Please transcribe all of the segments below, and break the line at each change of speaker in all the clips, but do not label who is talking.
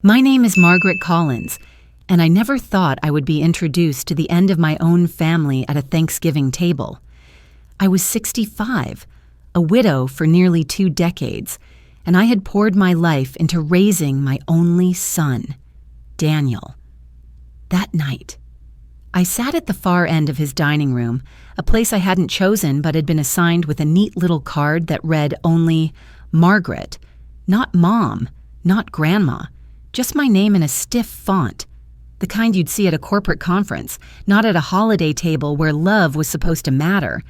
My name is Margaret Collins, and I never thought I would be introduced to the end of my own family at a Thanksgiving table. I was 65, a widow for nearly 2 decades, and I had poured my life into raising my only son, Daniel. That night, I sat at the far end of his dining room, a place I hadn't chosen but had been assigned with a neat little card that read only Margaret, not Mom, not Grandma, just my name in a stiff font, the kind you'd see at a corporate conference, not at a holiday table where love was supposed to matter.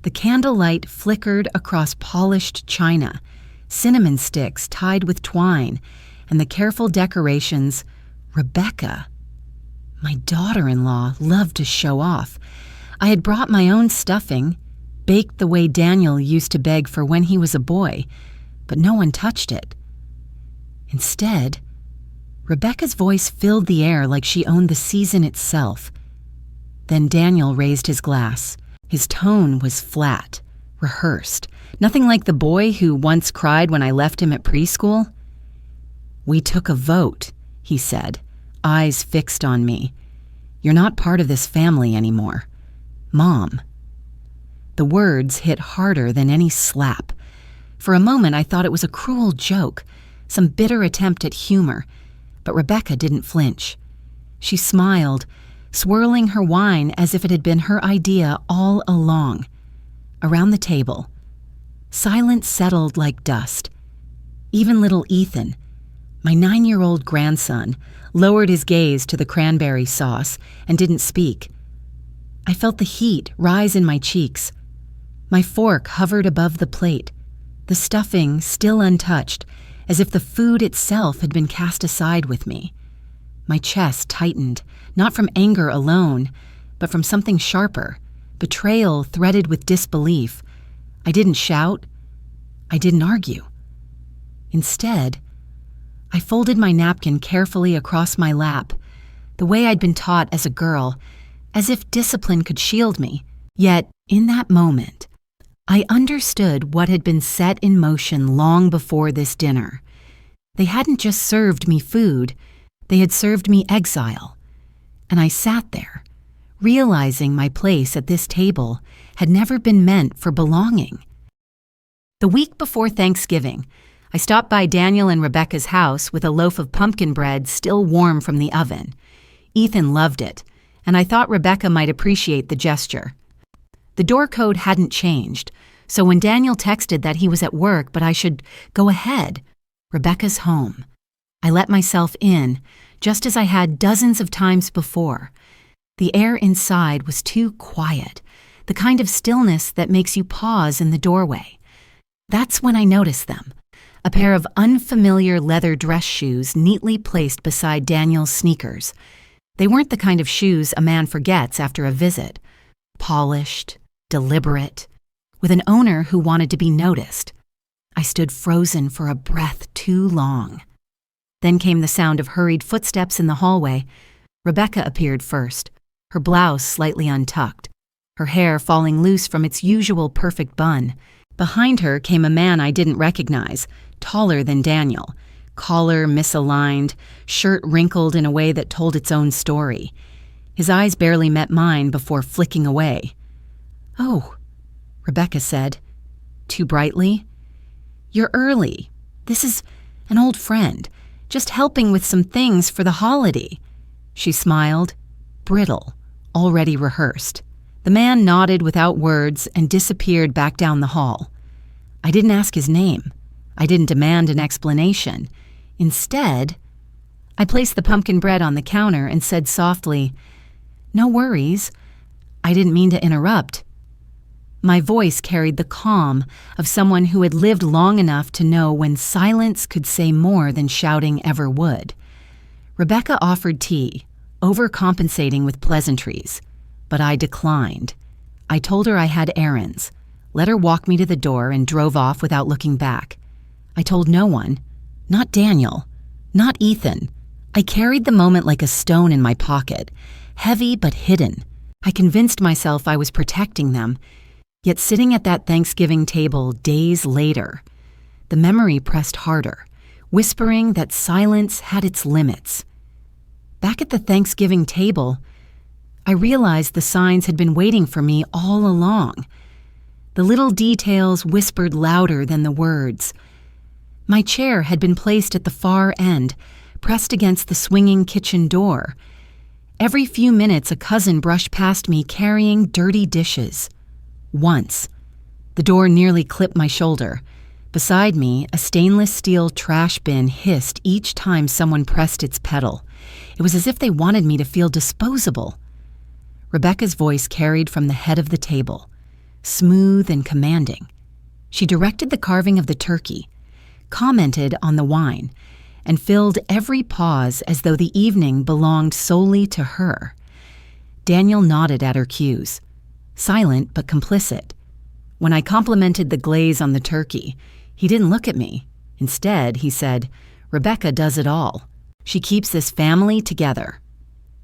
The candlelight flickered across polished china, cinnamon sticks tied with twine, and the careful decorations, Rebecca. My daughter-in-law loved to show off. I had brought my own stuffing, baked the way Daniel used to beg for when he was a boy, but no one touched it. Instead, Rebecca's voice filled the air like she owned the season itself. Then Daniel raised his glass. His tone was flat, rehearsed, nothing like the boy who once cried when I left him at preschool. "We took a vote," he said, eyes fixed on me. "You're not part of this family anymore. Mom." The words hit harder than any slap. For a moment I thought it was a cruel joke, some bitter attempt at humor, but Rebecca didn't flinch. She smiled, swirling her wine as if it had been her idea all along. Around the table, silence settled like dust. Even little Ethan, my 9-year-old grandson, lowered his gaze to the cranberry sauce and didn't speak. I felt the heat rise in my cheeks. My fork hovered above the plate, the stuffing still untouched, as if the food itself had been cast aside with me. My chest tightened, not from anger alone, but from something sharper, betrayal threaded with disbelief. I didn't shout. I didn't argue. Instead, I folded my napkin carefully across my lap, the way I'd been taught as a girl, as if discipline could shield me. Yet, in that moment, I understood what had been set in motion long before this dinner. They hadn't just served me food, they had served me exile. And I sat there, realizing my place at this table had never been meant for belonging. The week before Thanksgiving, I stopped by Daniel and Rebecca's house with a loaf of pumpkin bread still warm from the oven. Ethan loved it, and I thought Rebecca might appreciate the gesture. The door code hadn't changed, so when Daniel texted that he was at work but I should go ahead, Rebecca's home. I let myself in, just as I had dozens of times before. The air inside was too quiet, the kind of stillness that makes you pause in the doorway. That's when I noticed them, a pair of unfamiliar leather dress shoes neatly placed beside Daniel's sneakers. They weren't the kind of shoes a man forgets after a visit. Polished, deliberate, with an owner who wanted to be noticed. I stood frozen for a breath too long. Then came the sound of hurried footsteps in the hallway. Rebecca appeared first, her blouse slightly untucked, her hair falling loose from its usual perfect bun. Behind her came a man I didn't recognize, taller than Daniel, collar misaligned, shirt wrinkled in a way that told its own story. His eyes barely met mine before flicking away. "Oh," Rebecca said, too brightly. "You're early. This is an old friend, just helping with some things for the holiday." She smiled, brittle, already rehearsed. The man nodded without words and disappeared back down the hall. I didn't ask his name. I didn't demand an explanation. Instead, I placed the pumpkin bread on the counter and said softly, "No worries. I didn't mean to interrupt." My voice carried the calm of someone who had lived long enough to know when silence could say more than shouting ever would. Rebecca offered tea, overcompensating with pleasantries, but I declined. I told her I had errands, let her walk me to the door, and drove off without looking back. I told no one, not Daniel, not Ethan. I carried the moment like a stone in my pocket, heavy but hidden. I convinced myself I was protecting them. Yet sitting at that Thanksgiving table days later, the memory pressed harder. whispering that silence had its limits. Back at the Thanksgiving table, I realized the signs had been waiting for me all along. The little details whispered louder than the words. My chair had been placed at the far end, pressed against the swinging kitchen door. Every few minutes, a cousin brushed past me carrying dirty dishes. Once, the door nearly clipped my shoulder. Beside me, a stainless steel trash bin hissed each time someone pressed its pedal. It was as if they wanted me to feel disposable. Rebecca's voice carried from the head of the table, smooth and commanding. She directed the carving of the turkey, commented on the wine, and filled every pause as though the evening belonged solely to her. Daniel nodded at her cues, silent but complicit. When I complimented the glaze on the turkey, he didn't look at me. Instead, he said, "Rebecca does it all. She keeps this family together."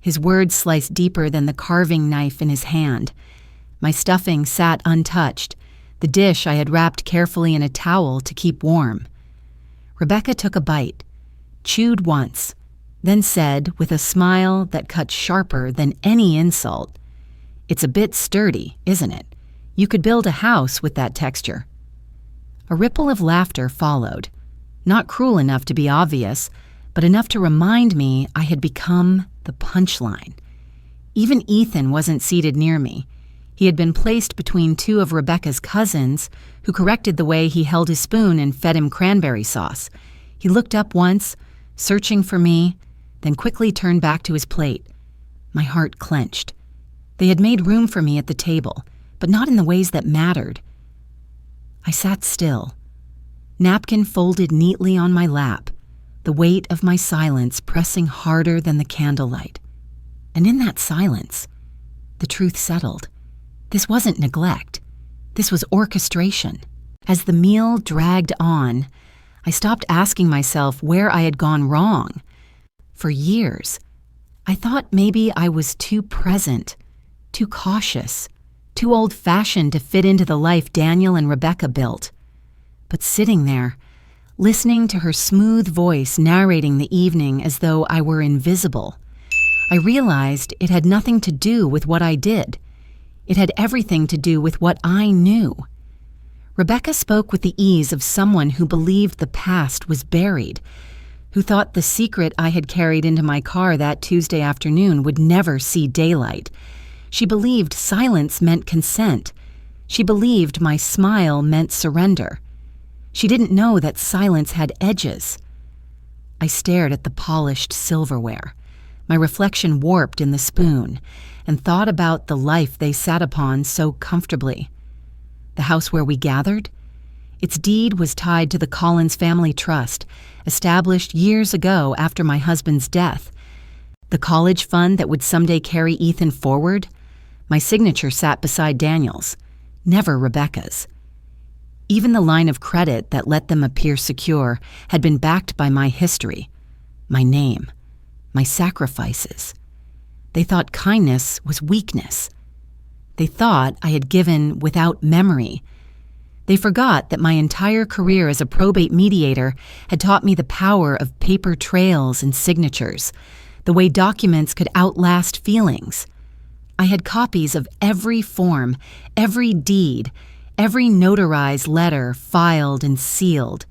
His words sliced deeper than the carving knife in his hand. My stuffing sat untouched, the dish I had wrapped carefully in a towel to keep warm. Rebecca took a bite, chewed once, then said with a smile that cut sharper than any insult, "It's a bit sturdy, isn't it? You could build a house with that texture." A ripple of laughter followed, not cruel enough to be obvious, but enough to remind me I had become the punchline. Even Ethan wasn't seated near me. He had been placed between two of Rebecca's cousins, who corrected the way he held his spoon and fed him cranberry sauce. He looked up once, searching for me, then quickly turned back to his plate. My heart clenched. They had made room for me at the table, but not in the ways that mattered. I sat still, napkin folded neatly on my lap, the weight of my silence pressing harder than the candlelight. And in that silence, the truth settled. This wasn't neglect. This was orchestration. As the meal dragged on, I stopped asking myself where I had gone wrong. For years, I thought maybe I was too present, too cautious, too old-fashioned to fit into the life Daniel and Rebecca built. But sitting there, listening to her smooth voice narrating the evening as though I were invisible, I realized it had nothing to do with what I did. It had everything to do with what I knew. Rebecca spoke with the ease of someone who believed the past was buried, who thought the secret I had carried into my car that Tuesday afternoon would never see daylight. She believed silence meant consent. She believed my smile meant surrender. She didn't know that silence had edges. I stared at the polished silverware, my reflection warped in the spoon, and thought about the life they sat upon so comfortably. The house where we gathered? Its deed was tied to the Collins family trust, established years ago after my husband's death. The college fund that would someday carry Ethan forward? My signature sat beside Daniel's, never Rebecca's. Even the line of credit that let them appear secure had been backed by my history, my name, my sacrifices. They thought kindness was weakness. They thought I had given without memory. They forgot that my entire career as a probate mediator had taught me the power of paper trails and signatures, the way documents could outlast feelings. I had copies of every form, every deed, every notarized letter filed and sealed.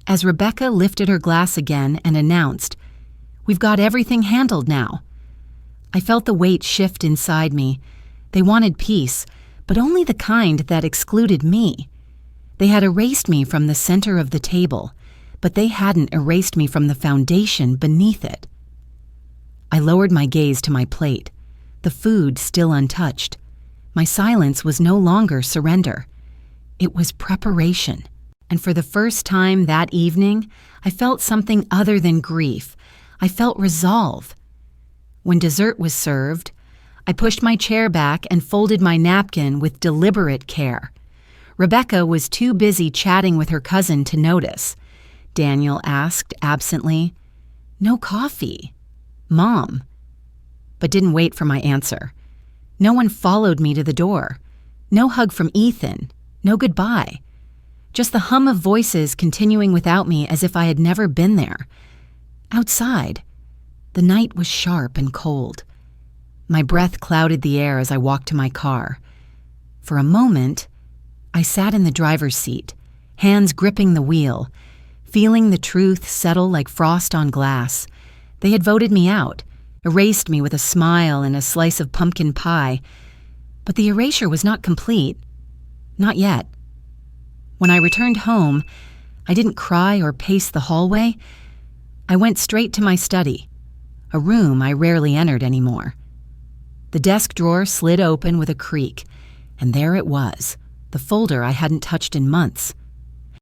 As Rebecca lifted her glass again and announced, "We've got everything handled now," I felt the weight shift inside me. They wanted peace, but only the kind that excluded me. They had erased me from the center of the table, but they hadn't erased me from the foundation beneath it. I lowered my gaze to my plate, the food still untouched. My silence was no longer surrender. It was preparation. And for the first time that evening, I felt something other than grief. I felt resolve. When dessert was served, I pushed my chair back and folded my napkin with deliberate care. Rebecca was too busy chatting with her cousin to notice. Daniel asked absently, "No coffee, Mom," but didn't wait for my answer. No one followed me to the door. No hug from Ethan. No goodbye. just the hum of voices continuing without me as if I had never been there. Outside, the night was sharp and cold. My breath clouded the air as I walked to my car. For a moment, I sat in the driver's seat, hands gripping the wheel, feeling the truth settle like frost on glass. They had voted me out, erased me with a smile and a slice of pumpkin pie. But the erasure was not complete. Not yet. When I returned home, I didn't cry or pace the hallway. I went straight to my study, a room I rarely entered anymore. The desk drawer slid open with a creak, and there it was, the folder I hadn't touched in months.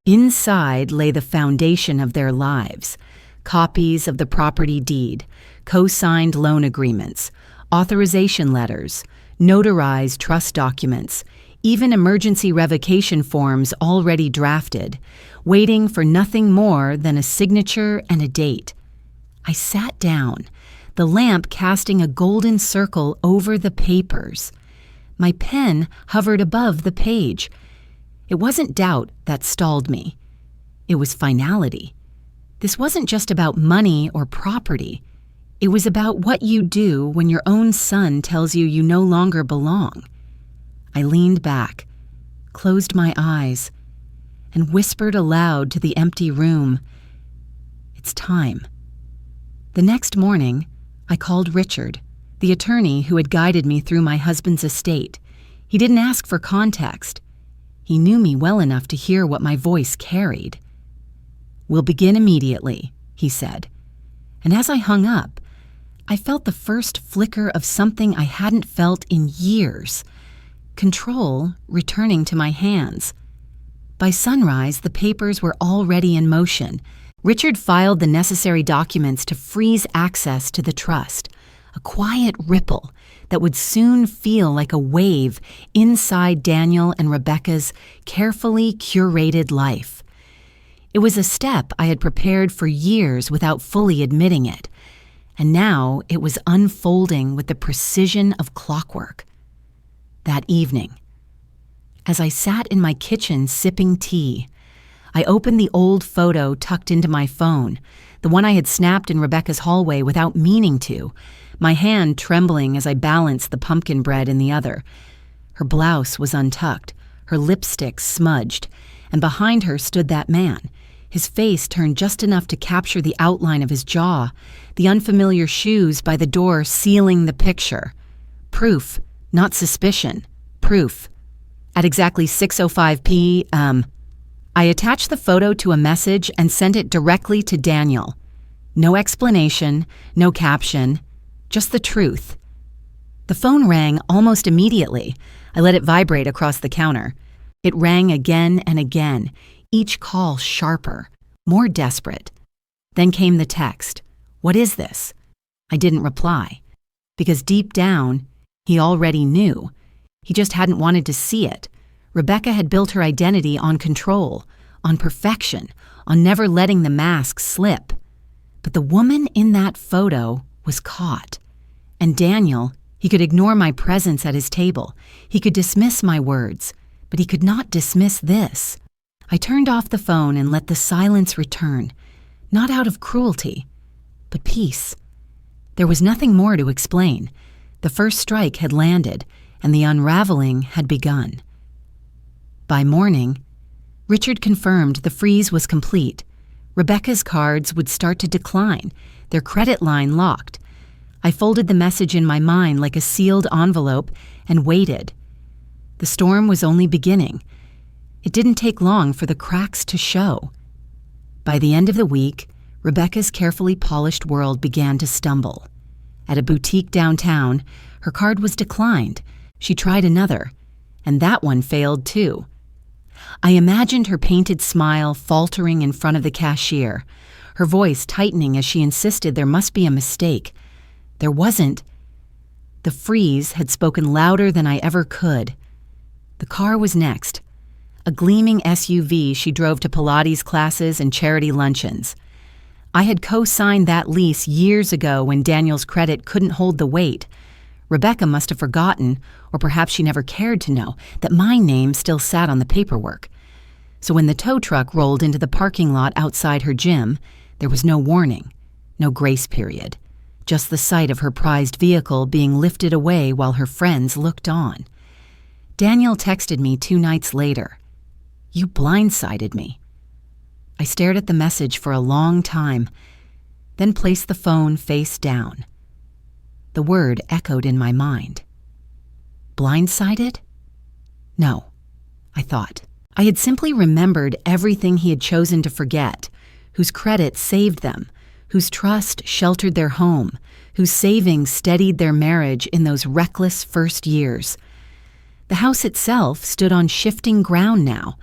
Inside lay the foundation of their lives: copies of the property deed, co-signed loan agreements, authorization letters, notarized trust documents, even emergency revocation forms already drafted, waiting for nothing more than a signature and a date. I sat down, the lamp casting a golden circle over the papers. My pen hovered above the page. It wasn't doubt that stalled me. It was finality. This wasn't just about money or property. It was about what you do when your own son tells you you no longer belong. I leaned back, closed my eyes, and whispered aloud to the empty room, "It's time." The next morning, I called Richard, the attorney who had guided me through my husband's estate. He didn't ask for context. He knew me well enough to hear what my voice carried. "We'll begin immediately," he said. And as I hung up, I felt the first flicker of something I hadn't felt in years: control returning to my hands. By sunrise, the papers were already in motion. Richard filed the necessary documents to freeze access to the trust, a quiet ripple that would soon feel like a wave inside Daniel and Rebecca's carefully curated life. It was a step I had prepared for years without fully admitting it, and now it was unfolding with the precision of clockwork. That evening, as I sat in my kitchen sipping tea, I opened the old photo tucked into my phone, the one I had snapped in Rebecca's hallway without meaning to, my hand trembling as I balanced the pumpkin bread in the other. Her blouse was untucked, her lipstick smudged, and behind her stood that man, his face turned just enough to capture the outline of his jaw, the unfamiliar shoes by the door sealing the picture. Proof, not suspicion. Proof. At exactly 6:05 p.m., I attached the photo to a message and sent it directly to Daniel. No explanation, no caption, just the truth. The phone rang almost immediately. I let it vibrate across the counter. It rang again and again, each call sharper, more desperate. Then came the text. "What is this?" I didn't reply, because deep down, he already knew. He just hadn't wanted to see it. Rebecca had built her identity on control, on perfection, on never letting the mask slip. But the woman in that photo was caught. And Daniel, he could ignore my presence at his table. He could dismiss my words, but he could not dismiss this. I turned off the phone and let the silence return, not out of cruelty, but peace. There was nothing more to explain. The first strike had landed, and the unraveling had begun. By morning, Richard confirmed the freeze was complete. Rebecca's cards would start to decline, their credit line locked. I folded the message in my mind like a sealed envelope and waited. The storm was only beginning. It didn't take long for the cracks to show. By the end of the week, Rebecca's carefully polished world began to stumble. At a boutique downtown, her card was declined. She tried another, and that one failed too. I imagined her painted smile faltering in front of the cashier, her voice tightening as she insisted there must be a mistake. There wasn't. The freeze had spoken louder than I ever could. The car was next. A gleaming SUV she drove to Pilates classes and charity luncheons. I had co-signed that lease years ago when Daniel's credit couldn't hold the weight. Rebecca must have forgotten, or perhaps she never cared to know, that my name still sat on the paperwork. So when the tow truck rolled into the parking lot outside her gym, there was no warning, no grace period, just the sight of her prized vehicle being lifted away while her friends looked on. Daniel texted me 2 nights later, "You blindsided me." I stared at the message for a long time, then placed the phone face down. The word echoed in my mind. Blindsided? No, I thought. I had simply remembered everything he had chosen to forget, whose credit saved them, whose trust sheltered their home, whose savings steadied their marriage in those reckless first years. The house itself stood on shifting ground now,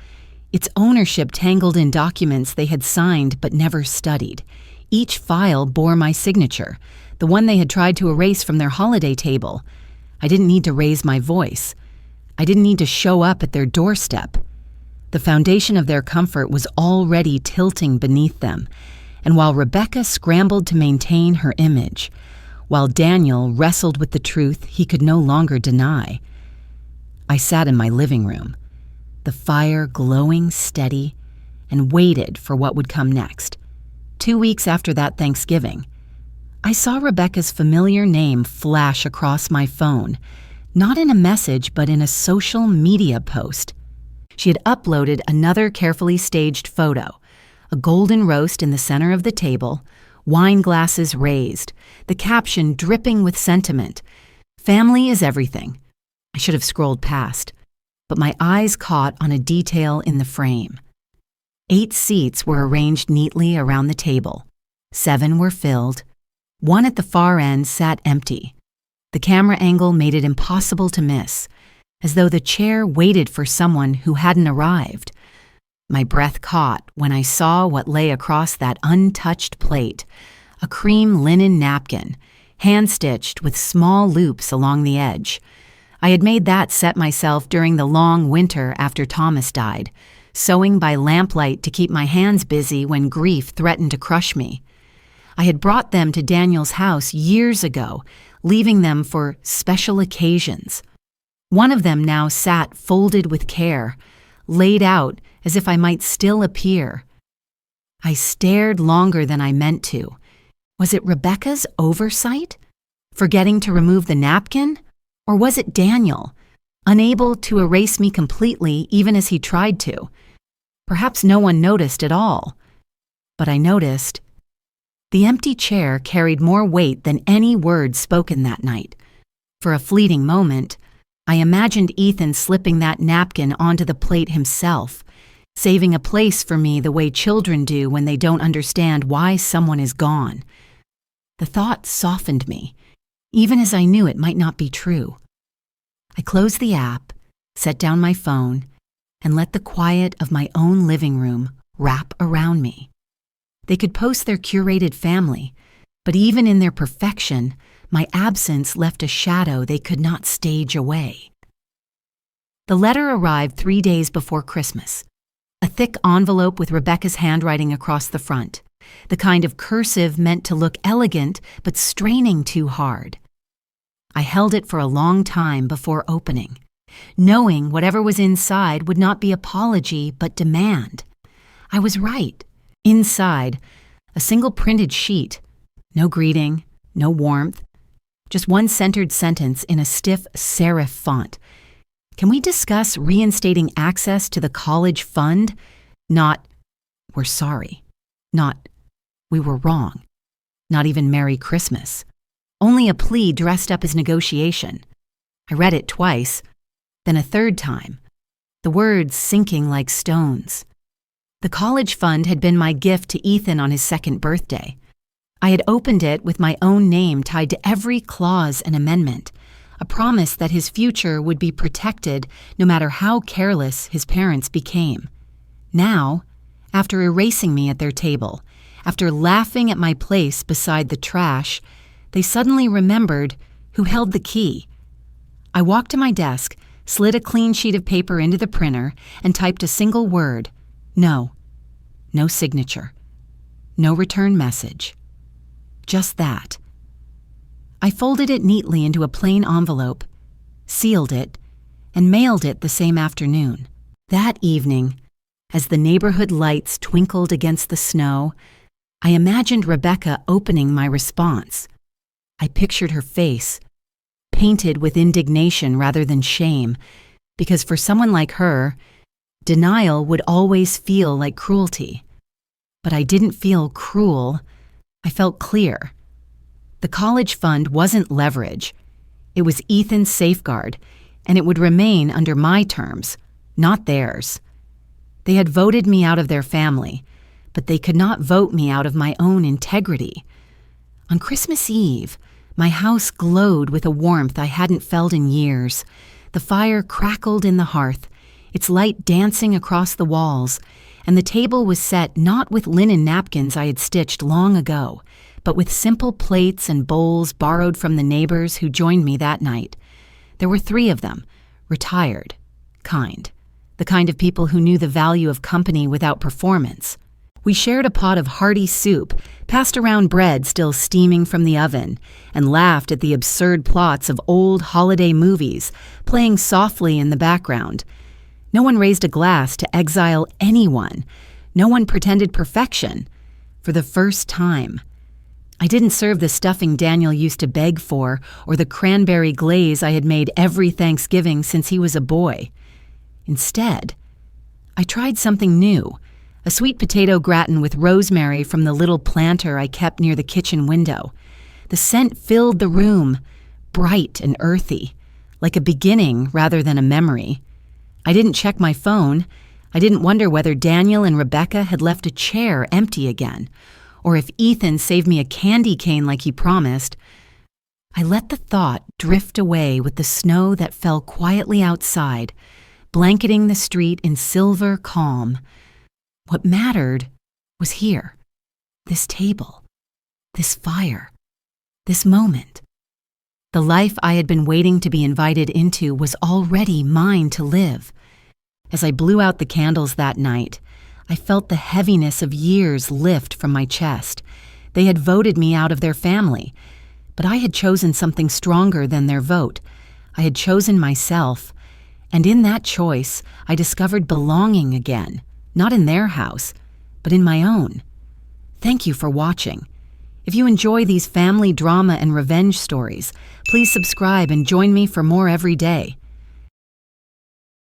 its ownership tangled in documents they had signed but never studied. Each file bore my signature, the one they had tried to erase from their holiday table. I didn't need to raise my voice. I didn't need to show up at their doorstep. The foundation of their comfort was already tilting beneath them, and while Rebecca scrambled to maintain her image, while Daniel wrestled with the truth he could no longer deny, I sat in my living room, the fire glowing steady, and waited for what would come next. 2 weeks after that Thanksgiving, I saw Rebecca's familiar name flash across my phone, not in a message but in a social media post. She had uploaded another carefully staged photo, a golden roast in the center of the table, wine glasses raised, the caption dripping with sentiment, "Family is everything." I should have scrolled past, but my eyes caught on a detail in the frame. 8 seats were arranged neatly around the table. 7 were filled. 1 at the far end sat empty. The camera angle made it impossible to miss, as though the chair waited for someone who hadn't arrived. My breath caught when I saw what lay across that untouched plate, a cream linen napkin, hand-stitched with small loops along the edge. I had made that set myself during the long winter after Thomas died, sewing by lamplight to keep my hands busy when grief threatened to crush me. I had brought them to Daniel's house years ago, leaving them for special occasions. One of them now sat folded with care, laid out as if I might still appear. I stared longer than I meant to. Was it Rebecca's oversight? Forgetting to remove the napkin? Or was it Daniel, unable to erase me completely even as he tried to? Perhaps no one noticed at all. But I noticed. The empty chair carried more weight than any words spoken that night. For a fleeting moment, I imagined Ethan slipping that napkin onto the plate himself, saving a place for me the way children do when they don't understand why someone is gone. The thought softened me, even as I knew it might not be true. I closed the app, set down my phone, and let the quiet of my own living room wrap around me. They could post their curated family, but even in their perfection, my absence left a shadow they could not stage away. The letter arrived 3 days before Christmas, a thick envelope with Rebecca's handwriting across the front, the kind of cursive meant to look elegant but straining too hard. I held it for a long time before opening, knowing whatever was inside would not be apology but demand. I was right. Inside, a single printed sheet, no greeting, no warmth, just one centered sentence in a stiff serif font. Can we discuss reinstating access to the college fund? Not, "We're sorry." Not, "We were wrong." Not even "Merry Christmas." Only a plea dressed up as negotiation. I read it twice, then a third time, the words sinking like stones. The college fund had been my gift to Ethan on his 2nd birthday. I had opened it with my own name tied to every clause and amendment, a promise that his future would be protected no matter how careless his parents became. Now, after erasing me at their table, after laughing at my place beside the trash, they suddenly remembered who held the key. I walked to my desk, slid a clean sheet of paper into the printer, and typed a single word: no. No signature. No return message. Just that. I folded it neatly into a plain envelope, sealed it, and mailed it the same afternoon. That evening, As the neighborhood lights twinkled against the snow, I imagined Rebecca opening my response. I pictured her face, painted with indignation rather than shame, because for someone like her, denial would always feel like cruelty. But I didn't feel cruel. I felt clear. The college fund wasn't leverage. It was Ethan's safeguard, and it would remain under my terms, not theirs. They had voted me out of their family, but they could not vote me out of my own integrity. On Christmas Eve, my house glowed with a warmth I hadn't felt in years. The fire crackled in the hearth, its light dancing across the walls, and the table was set not with linen napkins I had stitched long ago, but with simple plates and bowls borrowed from the neighbors who joined me that night. There were 3 of them, retired, kind. The kind of people who knew the value of company without performance. We shared a pot of hearty soup, passed around bread still steaming from the oven, and laughed at the absurd plots of old holiday movies playing softly in the background. No one raised a glass to exile anyone. No one pretended perfection. For the first time. I didn't serve the stuffing Daniel used to beg for or the cranberry glaze I had made every Thanksgiving since he was a boy. Instead, I tried something new, a sweet potato gratin with rosemary from the little planter I kept near the kitchen window. The scent filled the room, bright and earthy, like a beginning rather than a memory. I didn't check my phone. I didn't wonder whether Daniel and Rebecca had left a chair empty again, or if Ethan saved me a candy cane like he promised. I let the thought drift away with the snow that fell quietly outside, blanketing the street in silver calm. What mattered was here, this table, this fire, this moment. The life I had been waiting to be invited into was already mine to live. As I blew out the candles that night, I felt the heaviness of years lift from my chest. They had voted me out of their family, but I had chosen something stronger than their vote. I had chosen myself. And in that choice, I discovered belonging again, not in their house, but in my own. Thank you for watching. If you enjoy these family drama and revenge stories, please subscribe and join me for more every day.